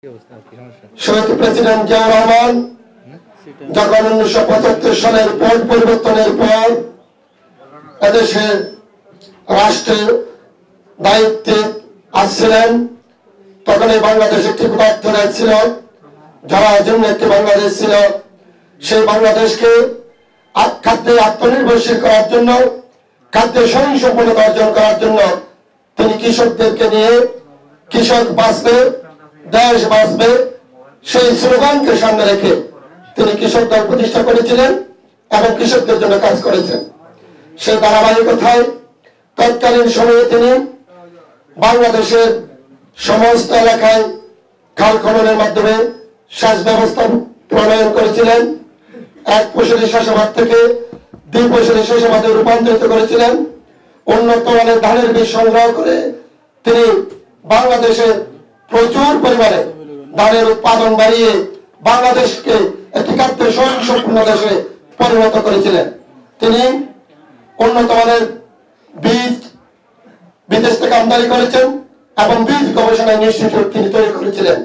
শহীদ president Ziaur Rahman যখন 1975 সালের পট পরিবর্তনের পর এদেশের রাষ্ট্রের দায়িত্বে আসছিলেন, তখন এই বাংলাদেশ একটি ক্ষুধার্ত দেশ ছিল, যারা জন্য একটি বাংলাদেশ ছিল। সেই বাংলাদেশকে খাদ্যে আত্মনির্ভরশীল করার জন্য, খাদ্যে স্বয়ংসম্পূর্ণতা অর্জন করার জন্য তিনি কৃষকদেরকে নিয়ে কৃষক বাঁচবে দেশ বাঁচবে সেই স্লোগানকে সামনে রেখে তিনি কৃষক দল প্রতিষ্ঠা করেছিলেন এবং কৃষকদের জন্য কাজ করেছেন। সেই ধারাবাহিকতায় তৎকালীন সময়ে তিনি বাংলাদেশের সমস্ত এলাকায় খাল খননের মাধ্যমে সেচ ব্যবস্থা প্রণয়ন করেছিলেন। এক ফসলি চাষাবাদ থেকে দুই ফসলি চাষাবাদে রূপান্তরিত করেছিলেন। উন্নত মানের ধানের বীজ সংগ্রহ করে তিনি বাংলাদেশের প্রচুর পরিমাণে ধানের উৎপাদন বাড়িয়ে বাংলাদেশকে একটি খাদ্য স্বয়ংসম্পূর্ণ দেশে পরিণত করেছিলেন। তিনি উন্নত মানের বীজ বিদেশ থেকে আমদানি করেছেন এবং বীজ গবেষণা ইনস্টিটিউট তিনি তৈরি করেছিলেন।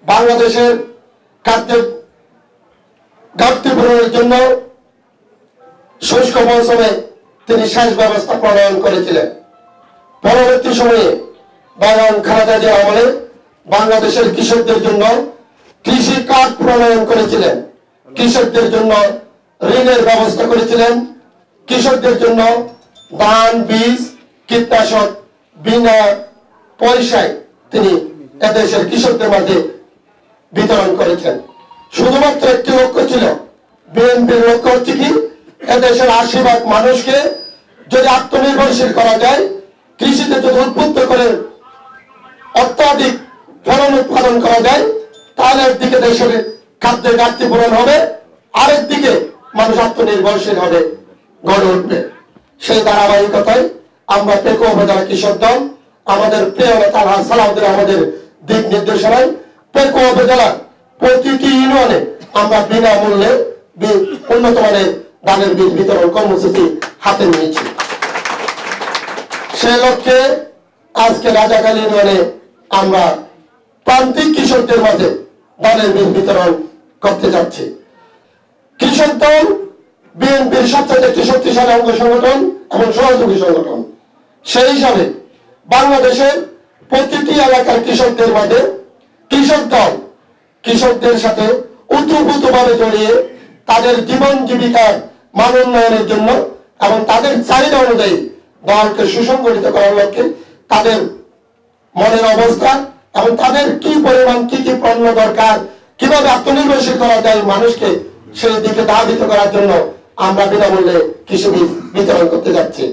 বাংলাদেশের খাদ্যের ঘাটতি পূরণের জন্য শুষ্ক মৌসুমে তিনি সেচ ব্যবস্থা প্রণয়ন করেছিলেন। পরবর্তী সময়ে বেগম খালেদা জিয়ার আমলে বাংলাদেশের কৃষকদের জন্য কৃষি কার্ড প্রণয়ন করেছিলেন, কৃষকদের জন্য ঋণের ব্যবস্থা করেছিলেন, কৃষকদের জন্য ধান বীজ কীটনাশক বিনা পয়সায় তিনি এদেশের কৃষকদের মাঝে বিতরণ করেছেন। শুধুমাত্র একটি লক্ষ্য ছিল, বিএনপির লক্ষ্য হচ্ছে কি, এদেশের 80% মানুষকে যদি আত্মনির্ভরশীল করা যায়, কৃষিতে যদি উদ্বুদ্ধ করে অত্যাধিক ফলন উৎপাদন করা যায়, তাহলে একদিকে দেশের খাদ্যের ঘাটতি পূরণ হবে, আরেক দিকে মানুষ আত্মনির্ভরশীল হবে, গড়ে উঠবে। সেই ধারাবাহিকতায় আমরা পেকুয়া উপজেলা কৃষক দল আমাদের প্রিয় নেতা সালাউদ্দিন আমাদের দিক নির্দেশনায় পেকুয়া উপজেলার প্রতিটি ইউনিয়নে আমরা বিনামূল্যে উন্নত মানের ধানের বীজ বিতরণ কর্মসূচি হাতে নিয়েছি। সে লক্ষ্যে আজকে রাজাখালী ইউনিয়নে আমরা প্রান্তিক কৃষকদের মাঝে ধানের বীজ বিতরণ করতে যাচ্ছি। কৃষক দল বিএনপির সবচেয়ে একটি শক্তিশালী অঙ্গ সংগঠন এবং সহযোগী সংগঠন। সেই হিসাবে বাংলাদেশের প্রতিটি এলাকার কৃষকদের মাঝে কৃষক দল কৃষকদের সাথে ওতপ্রোতভাবে জড়িয়ে তাদের জীবন জীবিকার মান উন্নয়নের জন্য এবং তাদের চাহিদা অনুযায়ী দলকে সুসংগঠিত করার লক্ষ্যে তাদের মনের অবস্থা এবং তাদের কি পরিমাণ কি কি পণ্য দরকার, কিভাবে আত্মনির্ভরশীল করা যায় মানুষকে, সেই দিকে ধাবিত করার জন্য আমরা বিনামূল্যে কৃষি বীজ বিতরণ করতে যাচ্ছি।